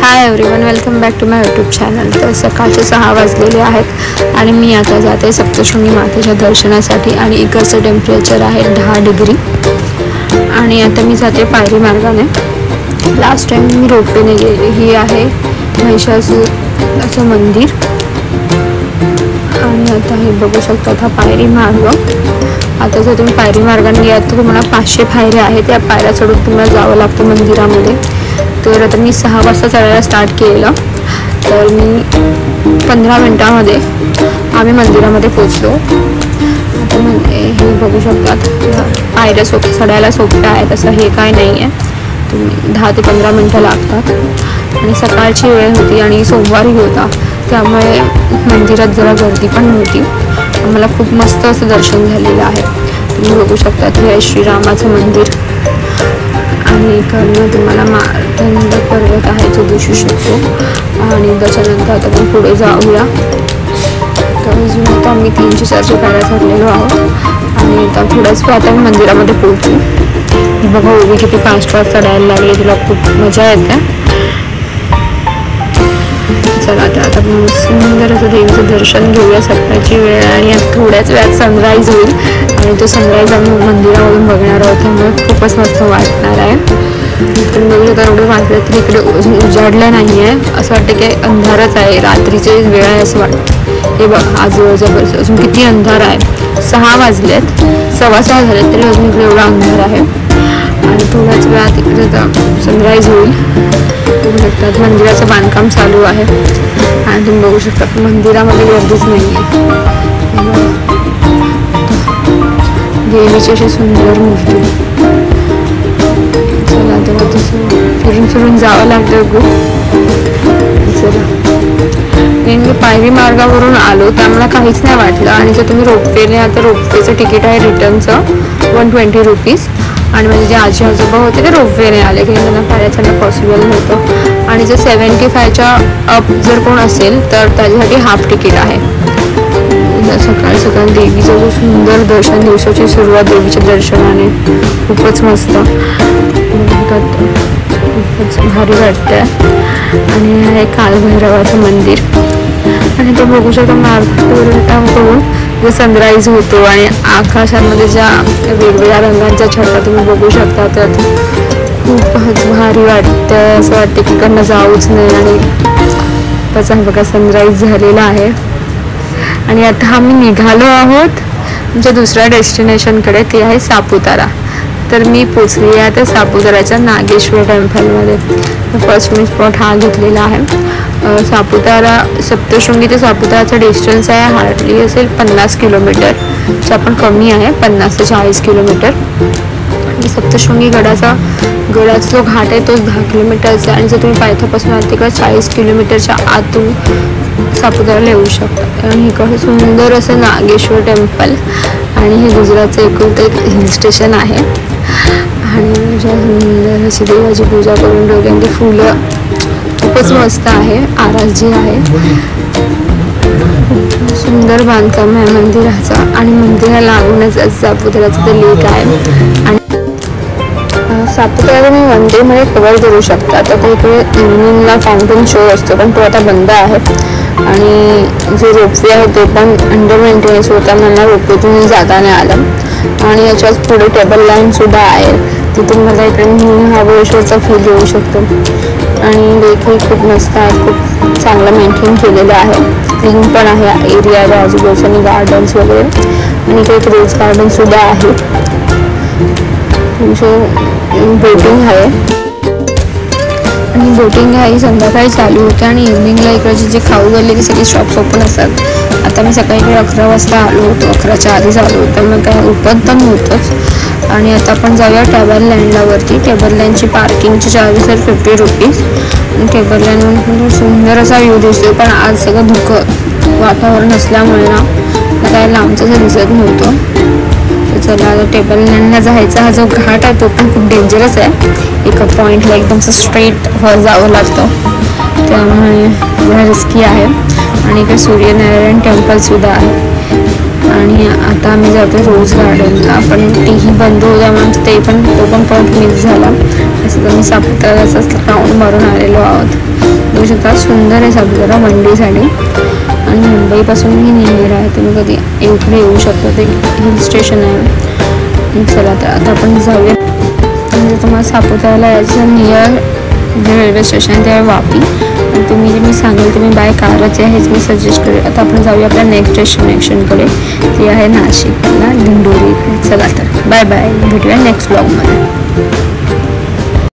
High everyone, welcome back to my YouTube channel. तर सकाळचे 6 वाजलेले आहेत आणि मी आता जाते सप्तशृंगी मातेच्या दर्शनासाठी आणि इकडचं टेम्परेचर आहे 10 डिग्री आणि आता मी जाते पायरी मार्गाने। लास्ट टाइम मी रोपवेने गेली। ही आहे महिषासूरचं मंदिर आणि आता हे बघू शकता हा पायरी मार्ग। आता जर तुम्ही पायरी मार्गाने गेलात तर तुम्हाला 500 पायऱ्या आहेत। त्या पायऱ्या चढून तुम्हाला जावं लागतं मंदिरामध्ये। तर आता मी 6 वाजता चढायला स्टार्ट केलं, तर मी 15 मिनिटांमध्ये आम्ही मंदिरामध्ये पोचलो। आता हे बघू शकतात पायऱ्या चढायला सोप्या आहेत असं हे काय नाही आहे। तुम्ही 10 ते 15 मिनिटं लागतात आणि सकाळची वेळ होती आणि सोमवारी होता, त्यामुळे मंदिरात जरा गर्दी पण नव्हती। आम्हाला खूप मस्त असं दर्शन झालेलं आहे। तुम्ही बघू शकता हे आहे श्रीरामाचं मंदिर आणि इकडनं तुम्हाला मार्तंड पर्वत आहे तो दिसू शकतो आणि त्याच्यानंतर आता आपण पुढे जाऊया। तर अजून आता आम्ही 300-400 पायऱ्या चढलेलो आहोत आणि आता थोड्याच वेळात आम्ही मंदिरामध्ये पोहोचू। बघा उभी किती फास्ट चढायला लागली, तुला खूप मजा येते। चला आता आपण सुंदर असं देवीचं दर्शन घेऊया। सकाळची वेळ आणि थोड्याच वेळात सनराईज होईल आणि तो सनराईज आम्ही मंदिरामधून बघणार आहोत, त्यामुळे खूपच मस्त वाटणार आहे। पण बघू तर एवढं वाटलं तरी इकडे उजाडलं नाही आहे, असं वाटतं की अंधारच आहे, रात्रीची वेळ आहे असं वाटतं। हे बघ आजूबाजूला अजून किती अंधार आहे। 6 वाजलेत, 6:15 झालेत तरी अजून इकडे एवढा अंधार आहे आणि थोड्याच वेळात इकडे सनराईज होईल। बघू शकतात मंदिराचं बांधकाम चालू आहे आणि तुम्ही बघू शकता मंदिरामध्ये गर्दीच नाही आहे। देवीची अशी सुंदर मूर्ती। चला तर फिरून फिरून जावं लागतं खूप। चला नेमकं पायरी मार्गावरून आलो त्यामुळे काहीच नाही वाटलं आणि जर तुम्ही रोपवेने आता रोपवेचं तिकीट आहे रिटर्नचं 120 रुपीज आणि म्हणजे जे आजी आजोबा होते ते रोपवेने आले की त्यांना पायऱ्या चढणं पॉसिबल नव्हतं आणि जर 75च्या अप जर कोण असेल तर त्याच्यासाठी हाफ तिकीट आहे। सकाळ सकाळ देवीचं जो सुंदर दर्शन, दिवसाची सुरुवात देवीच्या दर्शनाने खूपच मस्त, खूपच भारी वाटतंय। आणि हे आहे कालभैरवाचं मंदिर आणि ते बघू शकता मार्गावरून जे सनराईज होतो आणि आकाशामध्ये ज्या वेगवेगळ्या रंगांच्या छटा तुम्ही बघू शकता, तर खूपच भारी वाटतं। असं वाटतं की इकडनं जाऊच नाही आणि त्याचा बघा सनराईज झालेला आहे आणि आता आम्ही निघालो आहोत आमच्या दुसऱ्या डेस्टिनेशनकडे, ते आहे सापुतारा। तर मी पोचली आहे आता सापुताराच्या नागेश्वर टेम्पलमध्ये। फर्स्ट मी स्पॉट हा घेतलेला आहे। सापुतारा सप्तशृंगी ते सापुताराचा डिस्टन्स आहे हार्डली असेल 50 किलोमीटरच्या पण कमी आहे, 50 ते 40 किलोमीटर। आणि सप्तशृंगी गडाचा जो घाट आहे तोच 10 किलोमीटरचा आणि जर तुम्ही पायथ्यापासून आत तिकडे 40 किलोमीटरच्या आतून सापुताराला येऊ शकता। आणि इकडे सुंदर असं नागेश्वर टेम्पल आणि हे गुजरातचं एक हिल स्टेशन आहे आणि सुंदर अशी देवाची पूजा करून ठेवली आणि ती फुलं खूपच मस्त आहे। आरास जी आहे, सुंदर बांधकाम आहे मंदिराचं आणि मंदिराला लागूनच सापुताराचं ते लेक आहे। आणि सापुतारा तुम्ही 1 डेमध्ये कव्हर करू शकता। तर ते इकडे इव्हनिंगला फाउंटेन शो असतो पण तो आता बंद आहे आणि जो रोपवे आहे तो पण अंडर मेंटेनन्स होता, मला रोपवेतून जाता नाही आलं। आणि याच्याच पुढे टेबल लाईनसुद्धा आहे, तिथून मला इकडे महाबळेश्वरचा फील येऊ शकतो आणि लेकही खूप मस्त आहे, खूप चांगलं मेंटेन केलेलं आहे, क्लीन पण आहे एरिया आजूबाजूला आणि गार्डन्स वगैरे आणि इकडे एक रोज गार्डनसुद्धा आहे। बोटिंग आहे आणि बोटिंग ही संध्याकाळी चालू होते आणि इव्हनिंगला इकडची जी खाऊ गल्ली ती सगळी शॉप्स ओपन असतात। आता मी सकाळी इकडे 11 वाजता आलो होतो, 11च्या आधीच आलो होतं, मग काय ओपन तर नव्हतंच। आणि आता आपण जाऊया टेबल लँडला वरती। टेबल लँडची पार्किंगची चार्जेस आहेत 50 रुपीज आणि टेबल लँडवरून सुंदर असा व्ह्यू दिसतो, पण आज सगळं धुकं वातावरण असल्यामुळे ना काय लांबचं असं दिसत नव्हतं। चला आता टेबल लँडला जायचा हा जो घाट आहे तो पण खूप डेंजरस आहे, एका पॉईंटला एकदम स्ट्रेट वर जावं लागतं, त्यामुळे जरा रिस्की आहे। आणि इकडे सूर्यनारायण टेम्पलसुद्धा आहे आणि आता आम्ही जातो रोज गार्डनला, पण तेही बंद होत्या म्हणून तो पण पॉईंट मिस झाला। असं तर मी सापुताराचा राऊंड मारून आलेलो आहोत। शकता सुंदर आहे सापुतारा मंडीसाठी आणि मुंबईपासून ही नियर आहे. तुम्ही कधी इकडे येऊ शकता. ते हिल स्टेशन आहे. चला तर आता आपण जाऊया. म्हणजे तुम्हाला सापुताराला यायचं नियर जे रेल्वे स्टेशन ते आहे वापी. आणि तुम्ही जे मी सांगेल तुम्ही बाय कारच आहे हेच मी सजेस्ट करेल. आता आपण जाऊया आपल्या नेक्स्ट डेस्टिनेशनकडे. ते आहे नाशिकला दिंडोरी. चला तर बाय बाय, भेटूया नेक्स्ट ब्लॉगमध्ये.